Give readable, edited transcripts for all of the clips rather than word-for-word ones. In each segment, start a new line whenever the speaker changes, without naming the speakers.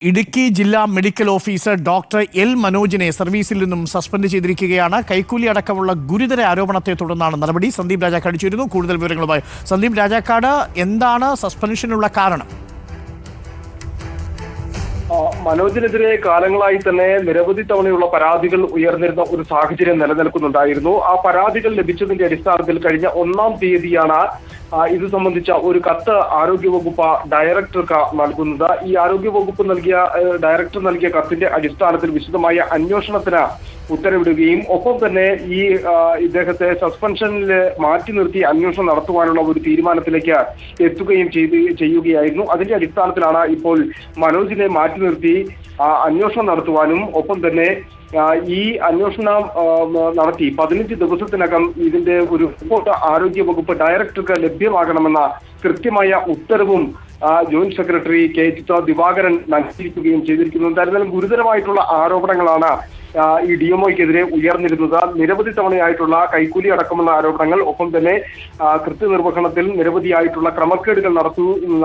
ഇടുക്കി ജില്ലാ medical officer doctor L മനോജിനെ സർവീസിൽ നിന്നും സസ്പെൻഡ് ചെയ്തിരിക്കുകയാണ്. കൈക്കൂലി അടക്കമുള്ള ഗുരുതര ആരോപണത്തെ തുടർന്നാണ് നടപടി. സന്ദീപ് രാജാക്കാട് ചേരുന്നു കൂടുതൽ വിവരങ്ങളുമായി. സന്ദീപ് രാജാക്കാട്, എന്താണ് സസ്പെൻഷനുള്ള കാരണം?
മനോജിനെതിരെ കാലങ്ങളായി തന്നെ നിരവധി തവണയുള്ള പരാതികൾ ഉയർന്നിരുന്ന ഒരു സാഹചര്യം നിലനിൽക്കുന്നുണ്ടായിരുന്നു. ആ പരാതികൾ ലഭിച്ചതിന്റെ അടിസ്ഥാനത്തിൽ കഴിഞ്ഞ 1-ാം തീയതിയാണ് ഇത് സംബന്ധിച്ച ഒരു കത്ത് ആരോഗ്യവകുപ്പ് ഡയറക്ടർക്ക് നൽകുന്നത്. ഈ ആരോഗ്യവകുപ്പ് ഡയറക്ടർ നൽകിയ കത്തിന്റെ അടിസ്ഥാനത്തിൽ വിശദമായ അന്വേഷണത്തിന് ഉത്തരവിടുകയും ഒപ്പം തന്നെ ഈ ഇദ്ദേഹത്തെ സസ്പെൻഷനിൽ മാറ്റി നിർത്തി അന്വേഷണം നടത്തുവാനുള്ള ഒരു തീരുമാനത്തിലേക്ക് എത്തുകയും ചെയ്യുകയായിരുന്നു. അതിന്റെ അടിസ്ഥാനത്തിലാണ് ഇപ്പോൾ മനോജിനെ മാറ്റി നിർത്തി അന്വേഷണം നടത്തുവാനും ഒപ്പം തന്നെ ഈ അന്വേഷണം നടത്തി 15 ദിവസത്തിനകം ഇതിന്റെ ഒരു റിപ്പോർട്ട് ആരോഗ്യവകുപ്പ് ഡയറക്ടർക്ക് ലഭ്യമാകണമെന്ന കൃത്യമായ ഉത്തരവും ജോയിന്റ് സെക്രട്ടറി കെ ദിവാകരൻ നൽകിയിരിക്കുകയും ചെയ്തിരിക്കുന്നു. എന്തായാലും ഗുരുതരമായിട്ടുള്ള ആരോപണങ്ങളാണ് ഈ DMOയ്ക്കെതിരെ ഉയർന്നിരുന്നത്. നിരവധി തവണയായിട്ടുള്ള കൈക്കൂലി അടക്കമുള്ള ആരോപണങ്ങൾ, ഒപ്പം തന്നെ കൃത്യനിർവഹണത്തിൽ നിരവധിയായിട്ടുള്ള ക്രമക്കേടുകൾ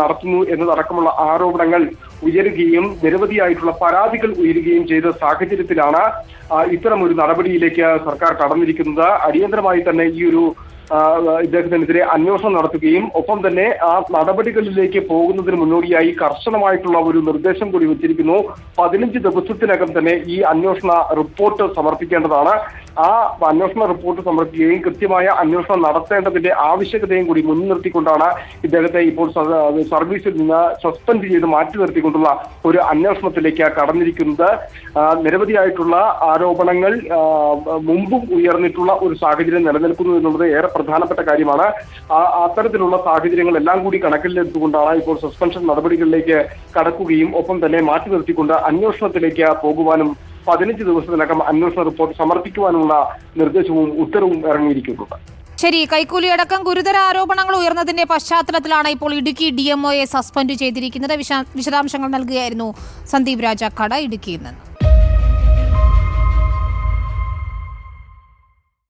നടത്തുന്നു എന്നതടക്കമുള്ള ആരോപണങ്ങൾ ഉയരുകയും നിരവധിയായിട്ടുള്ള പരാതികൾ ഉയരുകയും ചെയ്ത സാഹചര്യത്തിലാണ് ഇത്തരം ഒരു നടപടിയിലേക്ക് സർക്കാർ കടന്നിരിക്കുന്നത്. അടിയന്തരമായി തന്നെ ഈ ഒരു ഇദ്ദേഹത്തിനെതിരെ അന്വേഷണം നടത്തുകയും ഒപ്പം തന്നെ ആ നടപടികളിലേക്ക് പോകുന്നതിന് മുന്നോടിയായി കർശനമായിട്ടുള്ള ഒരു നിർദ്ദേശം കൂടി വെച്ചിരിക്കുന്നു. 15 ദിവസത്തിനകം തന്നെ ഈ അന്വേഷണ റിപ്പോർട്ട് സമർപ്പിക്കേണ്ടതാണ്. ആ അന്വേഷണ റിപ്പോർട്ട് സമർപ്പിക്കുകയും കൃത്യമായ അന്വേഷണം നടത്തേണ്ടതിന്റെ ആവശ്യകതയും കൂടി മുൻനിർത്തിക്കൊണ്ടാണ് ഇദ്ദേഹത്തെ ഇപ്പോൾ സർവീസിൽ നിന്ന് സസ്പെൻഡ് ചെയ്ത് മാറ്റി നിർത്തിക്കൊണ്ടുള്ള ഒരു അന്വേഷണത്തിലേക്ക് കടന്നിരിക്കുന്നത്. നിരവധിയായിട്ടുള്ള ആരോപണങ്ങൾ മുമ്പും ഉയർന്നിട്ടുള്ള ഒരു സാഹചര്യം നിലനിൽക്കുന്നു എന്നുള്ളത് ഏറെ പ്രധാനപ്പെട്ട കാര്യമാണ്. അത്തരത്തിലുള്ള സാഹചര്യങ്ങൾ എല്ലാം കൂടി കണക്കിലെടുത്തുകൊണ്ടാണ് ഇപ്പോൾ സസ്പെൻഷൻ നടപടികളിലേക്ക് കടക്കുകയും ഒപ്പം തന്നെ മാറ്റി നിർത്തിക്കൊണ്ട് അന്വേഷണത്തിലേക്ക് പോകുവാനും 15 ദിവസത്തിനകം അന്വേഷണ റിപ്പോർട്ട് സമർപ്പിക്കുവാനുള്ള നിർദ്ദേശവും ഉത്തരവും ഇറങ്ങിയിരിക്കുന്നുണ്ട്.
ശരി, കൈക്കൂലി അടക്കം ഗുരുതര ആരോപണങ്ങൾ ഉയർന്നതിന്റെ പശ്ചാത്തലത്തിലാണ് ഇപ്പോൾ ഇടുക്കി DMOയെ സസ്പെൻഡ് ചെയ്തിരിക്കുന്നത്. വിശദാംശങ്ങൾ നൽകുകയായിരുന്നു സന്ദീപ് രാജാക്കാട് ഇടുക്കിയിൽ നിന്ന്.